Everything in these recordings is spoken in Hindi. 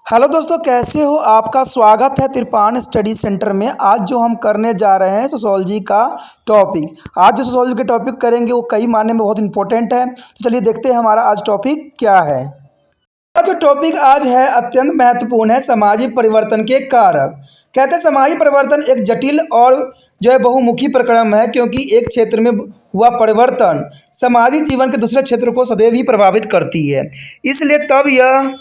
हेलो दोस्तों, कैसे हो? आपका स्वागत है तिरपान स्टडी सेंटर में। आज जो हम करने जा रहे हैं सोशोलॉजी का टॉपिक। आज जो सोशोलॉजी के टॉपिक करेंगे वो कई मायने में बहुत इंपॉर्टेंट है। तो चलिए देखते हैं हमारा आज टॉपिक क्या है। जो टॉपिक आज है अत्यंत महत्वपूर्ण है, सामाजिक परिवर्तन के कारक। कहते हैं सामाजिक परिवर्तन एक जटिल और जो है बहुमुखी प्रक्रम है, क्योंकि एक क्षेत्र में हुआ परिवर्तन सामाजिक जीवन के दूसरे क्षेत्र को सदैव ही प्रभावित करती है। इसलिए तब यह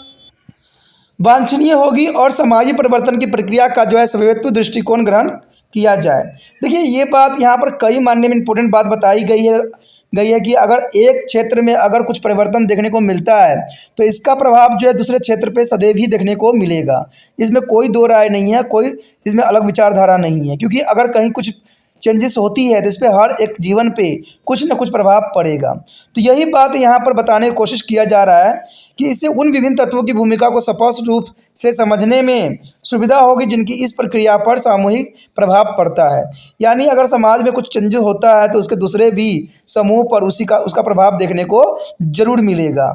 वांछनीय होगी और सामाजिक परिवर्तन की प्रक्रिया का जो है स्वायत्त दृष्टिकोण ग्रहण किया जाए। देखिए, ये बात यहाँ पर कई मायने में इंपॉर्टेंट बात बताई गई है कि अगर एक क्षेत्र में अगर कुछ परिवर्तन देखने को मिलता है तो इसका प्रभाव जो है दूसरे क्षेत्र पे सदैव ही देखने को मिलेगा। इसमें कोई दो राय नहीं है, कोई इसमें अलग विचारधारा नहीं है, क्योंकि अगर कहीं कुछ चेंजेस होती है तो इस पर हर एक जीवन पे कुछ न कुछ प्रभाव पड़ेगा। तो यही बात यहाँ पर बताने की कोशिश किया जा रहा है कि इससे उन विभिन्न तत्वों की भूमिका को स्पष्ट रूप से समझने में सुविधा होगी जिनकी इस प्रक्रिया पर सामूहिक प्रभाव पड़ता है। यानी अगर समाज में कुछ चेंजेस होता है तो उसके दूसरे भी समूह पर उसका प्रभाव देखने को जरूर मिलेगा।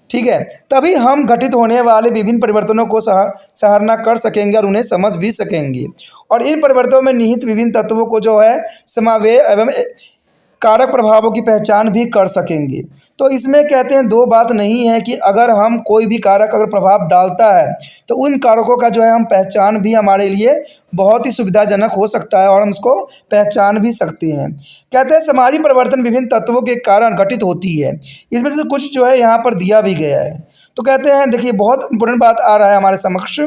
ठीक है, तभी हम घटित होने वाले विभिन्न परिवर्तनों को सराहना कर सकेंगे और उन्हें समझ भी सकेंगे, और इन परिवर्तनों में निहित विभिन्न तत्वों को जो है समावेश एवं कारक प्रभावों की पहचान भी कर सकेंगे। तो इसमें कहते हैं दो बात नहीं है कि अगर हम कोई भी कारक अगर प्रभाव डालता है तो उन कारकों का जो है हम पहचान भी हमारे लिए बहुत ही सुविधाजनक हो सकता है और हम इसको पहचान भी सकते हैं। कहते हैं सामाजिक परिवर्तन विभिन्न तत्वों के कारण घटित होती है। इसमें से कुछ जो है यहाँ पर दिया भी गया है। तो कहते हैं, देखिए बहुत इंपॉर्टेंट बात आ रहा है हमारे समक्ष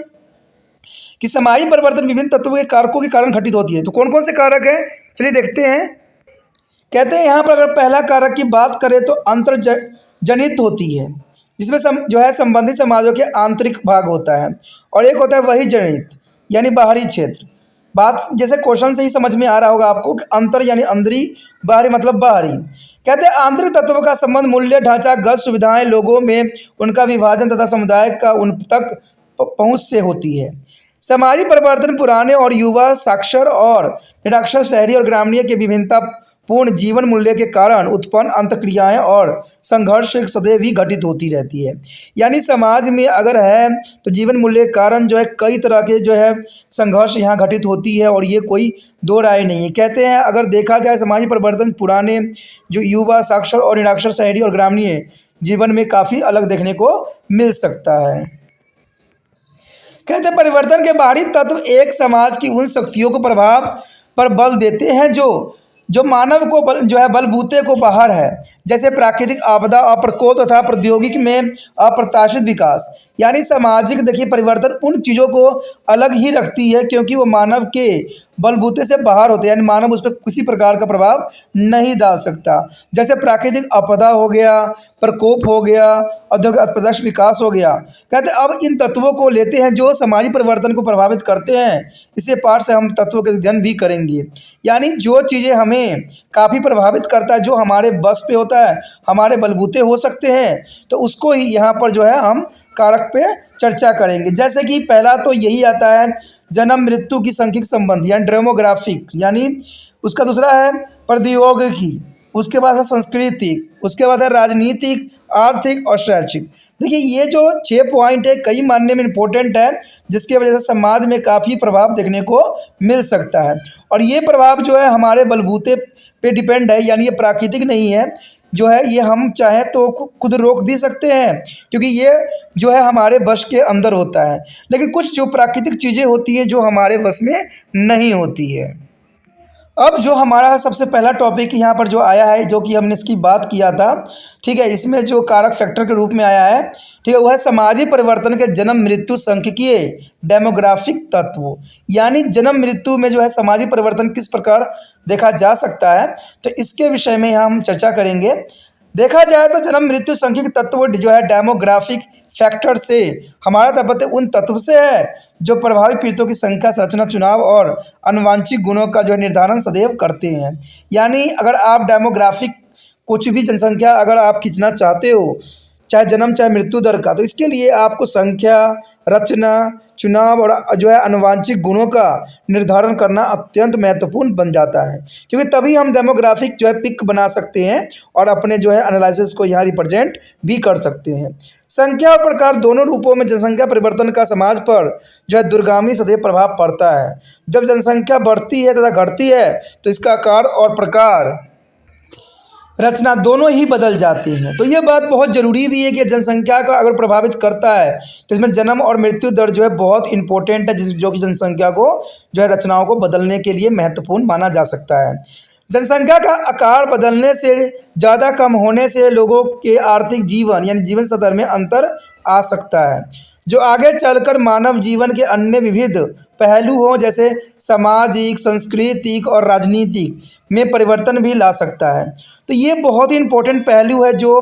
कि सामाजिक परिवर्तन विभिन्न तत्वों के कारकों के कारण घटित होती है। तो कौन कौन से कारक हैं, चलिए देखते हैं। कहते हैं यहाँ पर अगर पहला कारक की बात करें तो अंतर जनित होती है, जिसमें जो है संबंधित समाजों के आंतरिक भाग होता है, और एक होता है वही जनित यानी बाहरी क्षेत्र। बात जैसे क्वेश्चन से ही समझ में आ रहा होगा आपको कि अंतर यानी अंदरी, बाहरी मतलब बाहरी। कहते हैं आंतरिक तत्वों का संबंध मूल्य, ढांचागत सुविधाएं, लोगों में उनका विभाजन तथा समुदाय का उन तक पहुँच से होती है। सामाजिक परिवर्तन पुराने और युवा, साक्षर और निरक्षर, शहरी और ग्रामीण के विभिन्नता पूर्ण जीवन मूल्य के कारण उत्पन्न अंतक्रियाएं और संघर्ष सदैव ही घटित होती रहती है। यानी समाज में अगर है तो जीवन मूल्य के कारण जो है कई तरह के जो है संघर्ष यहाँ घटित होती है, और ये कोई दो राय नहीं है। कहते हैं अगर देखा जाए सामाजिक परिवर्तन पुराने जो युवा, साक्षर और निरक्षर, शहरी और ग्रामीण जीवन में काफ़ी अलग देखने को मिल सकता है। कहते हैं परिवर्तन के बाहरी तत्व एक समाज की उन शक्तियों को प्रभाव पर बल देते हैं जो मानव को जो है बलबूते को बाहर है, जैसे प्राकृतिक आपदा, अप्रकोप तथा प्रौद्योगिकी में अप्रत्याशित विकास। यानी सामाजिक देखिए परिवर्तन उन चीज़ों को अलग ही रखती है क्योंकि वो मानव के बलबूते से बाहर होते हैं, यानी मानव उस पर किसी प्रकार का प्रभाव नहीं डाल सकता। जैसे प्राकृतिक आपदा हो गया, प्रकोप हो गया, औद्योगिक अप्रत्याशित विकास हो गया। कहते हैं अब इन तत्वों को लेते हैं जो सामाजिक परिवर्तन को प्रभावित करते हैं। इसी पाठ से हम तत्वों के अध्ययन भी करेंगे। यानी जो चीज़ें हमें काफ़ी प्रभावित करता है, जो हमारे बस पे होता है, हमारे बलबूते हो सकते हैं, तो उसको ही यहाँ पर जो है हम कारक पे चर्चा करेंगे। जैसे कि पहला तो यही आता है जन्म मृत्यु की सांख्यिक संबंध यानी डेमोग्राफिक, यानी उसका दूसरा है प्रौद्योगिकी, उसके बाद है सांस्कृतिक, उसके बाद है राजनीतिक, आर्थिक और शैक्षिक। देखिए ये जो 6 पॉइंट है कई मानने में इम्पोर्टेंट है, जिसकी वजह से समाज में काफ़ी प्रभाव देखने को मिल सकता है, और ये प्रभाव जो है हमारे बलबूते पे डिपेंड है, यानी ये प्राकृतिक नहीं है जो है, ये हम चाहें तो खुद रोक भी सकते हैं क्योंकि ये जो है हमारे वश के अंदर होता है। लेकिन कुछ जो प्राकृतिक चीज़ें होती हैं जो हमारे वश में नहीं होती है। अब जो हमारा सबसे पहला टॉपिक यहाँ पर जो आया है, जो कि हमने इसकी बात किया था, ठीक है, इसमें जो कारक फैक्टर के रूप में आया है, ठीक है, वह है सामाजिक परिवर्तन के जन्म मृत्यु सांख्यिकीय डेमोग्राफिक तत्व। यानी जन्म मृत्यु में जो है सामाजिक परिवर्तन किस प्रकार देखा जा सकता है, तो इसके विषय में यहाँ हम चर्चा करेंगे। देखा जाए तो जन्म मृत्यु सांख्यिकीय तत्व जो है डेमोग्राफिक फैक्टर से हमारा तात्पर्य उन तत्व से है जो प्रभावित पीड़ितों की संख्या, संरचना, चुनाव और आनुवांशिक गुणों का जो है निर्धारण सदैव करते हैं। यानी अगर आप डेमोग्राफिक कुछ भी जनसंख्या अगर आप खींचना चाहते हो, चाहे जन्म चाहे मृत्यु दर का, तो इसके लिए आपको संख्या, रचना, चुनाव और जो है आनुवांशिक गुणों का निर्धारण करना अत्यंत महत्वपूर्ण बन जाता है, क्योंकि तभी हम डेमोग्राफिक जो है पिक बना सकते हैं और अपने जो है एनालिसिस को यहाँ रिप्रेजेंट भी कर सकते हैं। संख्या और प्रकार दोनों रूपों में जनसंख्या परिवर्तन का समाज पर जो है दूरगामी सदैव प्रभाव पड़ता है। जब जनसंख्या बढ़ती है तथा घटती है तो इसका आकार और प्रकार, रचना दोनों ही बदल जाती हैं। तो ये बात बहुत ज़रूरी भी है कि जनसंख्या का अगर प्रभावित करता है तो इसमें जन्म और मृत्यु दर जो है बहुत इंपॉर्टेंट है, जो कि जनसंख्या को जो है रचनाओं को बदलने के लिए महत्वपूर्ण माना जा सकता है। जनसंख्या का आकार बदलने से, ज़्यादा कम होने से लोगों के आर्थिक जीवन यानी जीवन स्तर में अंतर आ सकता है, जो आगे चलकर मानव जीवन के अन्य विविध पहलू हों जैसे सामाजिक, सांस्कृतिक और राजनीतिक में परिवर्तन भी ला सकता है। तो ये बहुत ही इम्पोर्टेंट पहलू है जो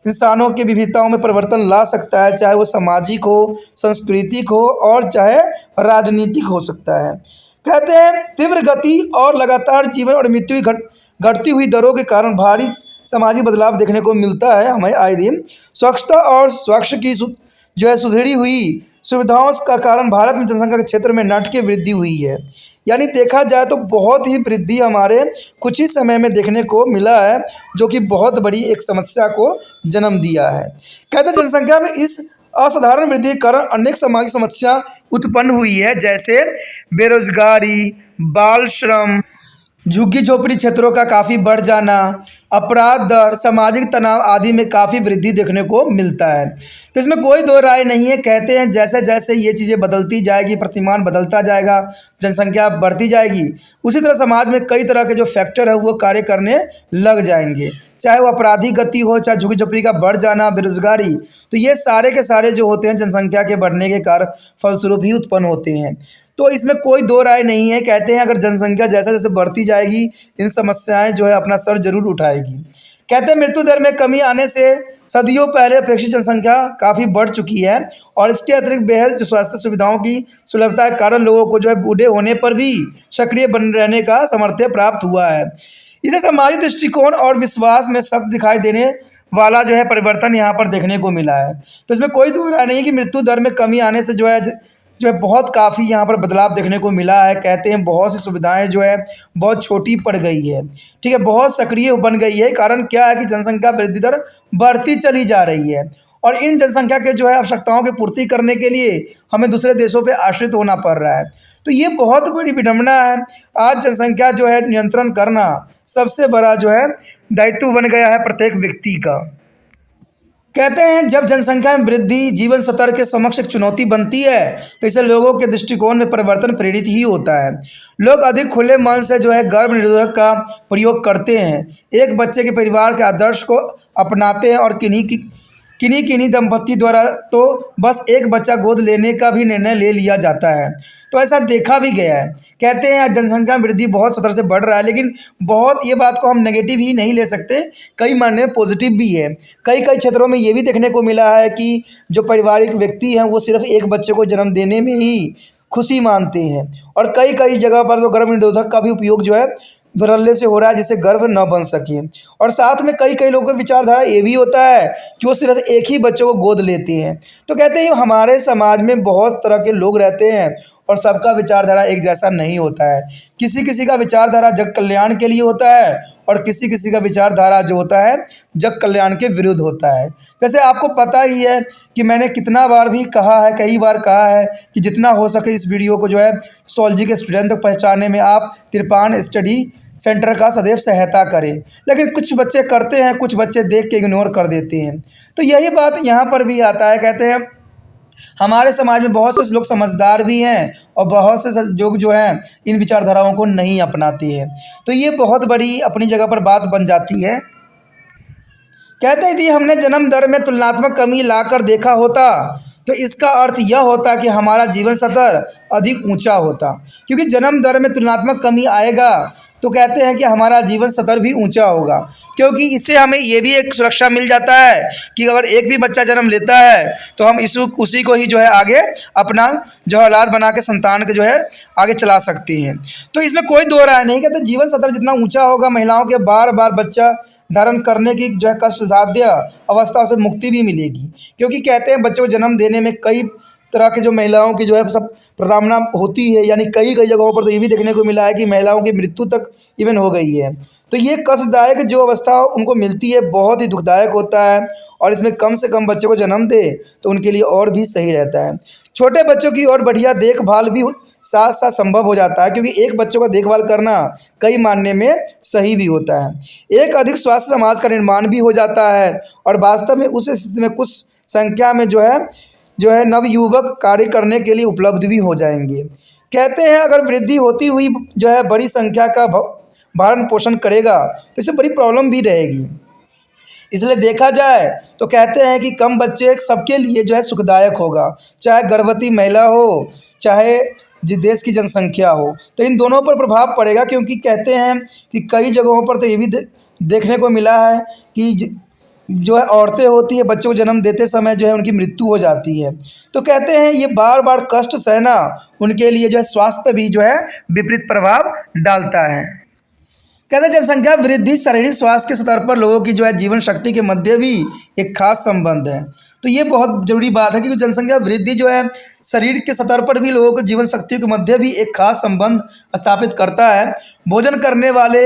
इंसानों की विविधताओं में परिवर्तन ला सकता है, चाहे वो सामाजिक हो, सांस्कृतिक हो और चाहे राजनीतिक हो सकता है। कहते हैं तीव्र गति और लगातार जीवन और मृत्यु की घटती हुई दरों के कारण भारी सामाजिक बदलाव देखने को मिलता है हमें आए दिन। स्वच्छता और स्वच्छ की जो है सुधरी हुई सुविधाओं का कारण भारत में जनसंख्या के क्षेत्र में नाटकीय वृद्धि हुई है। यानी देखा जाए तो बहुत ही वृद्धि हमारे कुछ ही समय में देखने को मिला है, जो कि बहुत बड़ी एक समस्या को जन्म दिया है। कहते हैं जनसंख्या में इस असाधारण वृद्धि के कारण अनेक सामाजिक समस्या उत्पन्न हुई है, जैसे बेरोजगारी, बाल श्रम, झुग्गी झोपड़ी क्षेत्रों का काफ़ी बढ़ जाना, अपराध दर, सामाजिक तनाव आदि में काफ़ी वृद्धि देखने को मिलता है। तो इसमें कोई दो राय नहीं है। कहते हैं जैसे जैसे ये चीज़ें बदलती जाएगी, प्रतिमान बदलता जाएगा, जनसंख्या बढ़ती जाएगी, उसी तरह समाज में कई तरह के जो फैक्टर है वो कार्य करने लग जाएंगे, चाहे वो आपराधिक गति हो, चाहे झुग्गी झोपड़ी का बढ़ जाना, बेरोजगारी। तो ये सारे के सारे जो होते हैं जनसंख्या के बढ़ने के कारण फलस्वरूप ही उत्पन्न होते हैं। तो इसमें कोई दो राय नहीं है। कहते हैं अगर जनसंख्या जैसे जैसे बढ़ती जाएगी इन समस्याएं जो है अपना सर जरूर उठाएगी। कहते हैं मृत्यु दर में कमी आने से सदियों पहले अपेक्षित जनसंख्या काफ़ी बढ़ चुकी है और इसके अतिरिक्त बेहद स्वास्थ्य सुविधाओं की सुलभता के कारण लोगों को जो है बूढ़े होने पर भी सक्रिय बन रहने का सामर्थ्य प्राप्त हुआ है। इसे सामाजिक दृष्टिकोण और विश्वास में सख्त दिखाई देने वाला जो है परिवर्तन यहाँ पर देखने को मिला है। तो इसमें कोई दो राय नहीं है कि मृत्यु दर में कमी आने से जो है बहुत काफ़ी यहाँ पर बदलाव देखने को मिला है। कहते हैं बहुत सी सुविधाएं जो है बहुत छोटी पड़ गई है, ठीक है, बहुत सक्रिय बन गई है। कारण क्या है कि जनसंख्या वृद्धि दर बढ़ती चली जा रही है और इन जनसंख्या के जो है आवश्यकताओं की पूर्ति करने के लिए हमें दूसरे देशों पे आश्रित होना पड़ रहा है। तो ये बहुत बड़ी विडंबना है। आज जनसंख्या जो है नियंत्रण करना सबसे बड़ा जो है दायित्व बन गया है प्रत्येक व्यक्ति का। कहते हैं जब जनसंख्या में वृद्धि जीवन स्तर के समक्ष एक चुनौती बनती है तो इसे लोगों के दृष्टिकोण में परिवर्तन प्रेरित ही होता है। लोग अधिक खुले मन से जो है गर्भ निरोधक का प्रयोग करते हैं, एक बच्चे के परिवार के आदर्श को अपनाते हैं और किन्हीं दंपत्ति द्वारा तो बस एक बच्चा गोद लेने का भी निर्णय ले लिया जाता है। तो ऐसा देखा भी गया है। कहते हैं जनसंख्या वृद्धि बहुत स्तर से बढ़ रहा है, लेकिन बहुत ये बात को हम नेगेटिव ही नहीं ले सकते, कई मायने में पॉजिटिव भी है। कई क्षेत्रों में ये भी देखने को मिला है कि जो पारिवारिक व्यक्ति हैं वो सिर्फ एक बच्चे को जन्म देने में ही खुशी मानते हैं और कई जगह पर तो गर्भ निरोधक का भी उपयोग जो है धड़ल्ले से हो रहा है जिससे गर्भ न बन सके। और साथ में कई लोगों की विचारधारा ये भी होता है कि वो सिर्फ एक ही बच्चे को गोद लेते हैं। तो कहते हैं हमारे समाज में बहुत तरह के लोग रहते हैं और सबका विचारधारा एक जैसा नहीं होता है। किसी का विचारधारा जग कल्याण के लिए होता है और किसी का विचारधारा जो होता है जग कल्याण के विरुद्ध होता है। जैसे आपको पता ही है कि मैंने कितना बार भी कहा है, कई बार कहा है कि जितना हो सके इस वीडियो को जो है सोशोलॉजी के स्टूडेंट तक पहुँचाने में आप तिरपान स्टडी सेंटर का सदैव सहायता करें। लेकिन कुछ बच्चे करते हैं, कुछ बच्चे देख के इग्नोर कर देते हैं। तो यही बात यहाँ पर भी आता है। कहते हैं हमारे समाज में बहुत से लोग समझदार भी हैं और बहुत से लोग जो हैं इन विचारधाराओं को नहीं अपनाते हैं। तो ये बहुत बड़ी अपनी जगह पर बात बन जाती है। कहते हैं यदि हमने जन्म दर में तुलनात्मक कमी लाकर देखा होता तो इसका अर्थ यह होता कि हमारा जीवन स्तर अधिक ऊंचा होता, क्योंकि जन्म दर में तुलनात्मक कमी आएगा तो कहते हैं कि हमारा जीवन स्तर भी ऊंचा होगा, क्योंकि इससे हमें ये भी एक सुरक्षा मिल जाता है कि अगर एक भी बच्चा जन्म लेता है तो हम उसी को ही जो है आगे अपना जो है औलाद बना के संतान के जो है आगे चला सकते हैं। तो इसमें कोई दो राय नहीं। कहते जीवन स्तर जितना ऊंचा होगा महिलाओं के बार बच्चा धारण करने की जो है कष्टसाध्य अवस्था से मुक्ति भी मिलेगी, क्योंकि कहते हैं बच्चे को जन्म देने में कई तरह के जो महिलाओं की जो है सब प्रताड़ना होती है। यानी कई जगहों पर तो ये भी देखने को मिला है कि महिलाओं की मृत्यु तक इवन हो गई है। तो ये कष्टदायक जो अवस्था उनको मिलती है बहुत ही दुखदायक होता है और इसमें कम से कम बच्चे को जन्म दे तो उनके लिए और भी सही रहता है। छोटे बच्चों की और बढ़िया देखभाल भी साथ साथ संभव हो जाता है, क्योंकि एक बच्चों का देखभाल करना कई मायने में सही भी होता है। एक अधिक स्वास्थ्य समाज का निर्माण भी हो जाता है और वास्तव में उस स्थिति में कुछ संख्या में जो है नवयुवक कार्य करने के लिए उपलब्ध भी हो जाएंगे। कहते हैं अगर वृद्धि होती हुई जो है बड़ी संख्या का भरण पोषण करेगा तो इससे बड़ी प्रॉब्लम भी रहेगी। इसलिए देखा जाए तो कहते हैं कि कम बच्चे सबके लिए जो है सुखदायक होगा, चाहे गर्भवती महिला हो, चाहे जिस देश की जनसंख्या हो, तो इन दोनों पर प्रभाव पड़ेगा। क्योंकि कहते हैं कि कई जगहों पर तो ये भी देखने को मिला है कि जो है औरतें होती है बच्चों को जन्म देते समय जो है उनकी मृत्यु हो जाती है। तो कहते हैं ये बार बार कष्ट सहना उनके लिए जो है स्वास्थ्य पर भी जो है विपरीत प्रभाव डालता है। कहते हैं जनसंख्या वृद्धि शारीरिक स्वास्थ्य के स्तर पर लोगों की जो है जीवन शक्ति के मध्य भी एक खास संबंध है। तो ये बहुत जरूरी बात है कि जनसंख्या वृद्धि जो है शरीर के स्तर पर भी लोगों को जीवन शक्ति के मध्य भी एक खास संबंध स्थापित करता है। भोजन करने वाले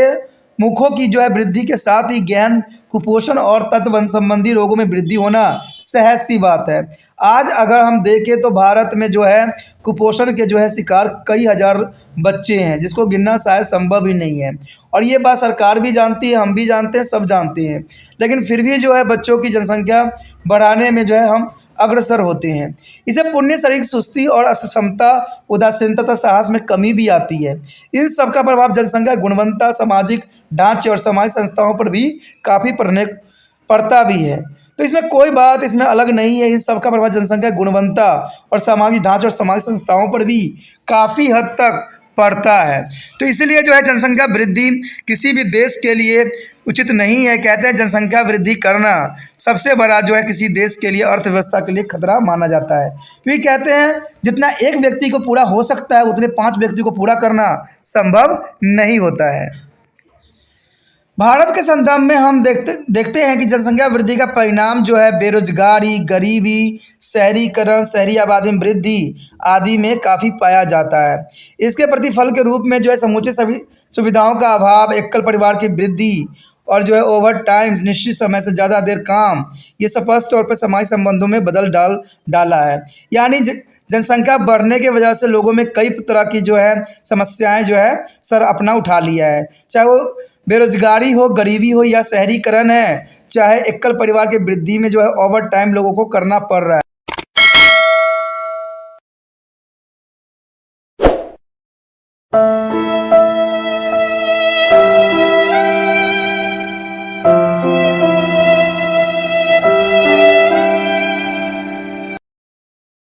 मुखों की जो है वृद्धि के साथ ही गहन कुपोषण और तत्व संबंधी रोगों में वृद्धि होना सहज सी बात है। आज अगर हम देखें तो भारत में जो है कुपोषण के जो है शिकार कई हजार बच्चे हैं, जिसको गिनना शायद संभव ही नहीं है। और ये बात सरकार भी जानती है, हम भी जानते हैं, सब जानते हैं, लेकिन फिर भी जो है बच्चों की जनसंख्या बढ़ाने में जो है हम अग्रसर होते हैं। इसे पुण्य शारीरिक सुस्ती और अक्षमता, उदासीनता तथा साहस में कमी भी आती है। इन सब का प्रभाव जनसंख्या गुणवत्ता, सामाजिक ढांचे और समाज संस्थाओं पर भी काफ़ी पड़ता भी है। तो इसमें कोई बात इसमें अलग नहीं है। इन सब का प्रभाव जनसंख्या गुणवत्ता और सामाजिक ढांचे और समाज संस्थाओं पर भी काफ़ी हद तक पड़ता है। तो इसलिए जो है जनसंख्या वृद्धि किसी भी देश के लिए उचित नहीं है। कहते हैं जनसंख्या वृद्धि करना सबसे बड़ा जो है किसी देश के लिए अर्थव्यवस्था के लिए खतरा माना जाता है। क्योंकि कहते हैं जितना एक व्यक्ति को पूरा हो सकता है उतने 5 व्यक्ति को पूरा करना संभव नहीं होता है। भारत के संदर्भ में हम देखते हैं कि जनसंख्या वृद्धि का परिणाम जो है बेरोजगारी, गरीबी, शहरीकरण, शहरी आबादी में वृद्धि आदि में काफ़ी पाया जाता है। इसके प्रतिफल के रूप में जो है समूचे सभी सुविधाओं का अभाव, एकल परिवार की वृद्धि और जो है ओवर टाइम, निश्चित समय से ज़्यादा देर काम, ये स्पष्ट तौर पर सामाजिक संबंधों में बदल डाला है। यानी जनसंख्या बढ़ने की वजह से लोगों में कई तरह की जो है समस्याएं जो है सर अपना उठा लिया है, चाहे वो बेरोजगारी हो, गरीबी हो या शहरीकरण है, चाहे एकल परिवार की वृद्धि में जो है ओवर टाइम लोगों को करना पड़ रहा है।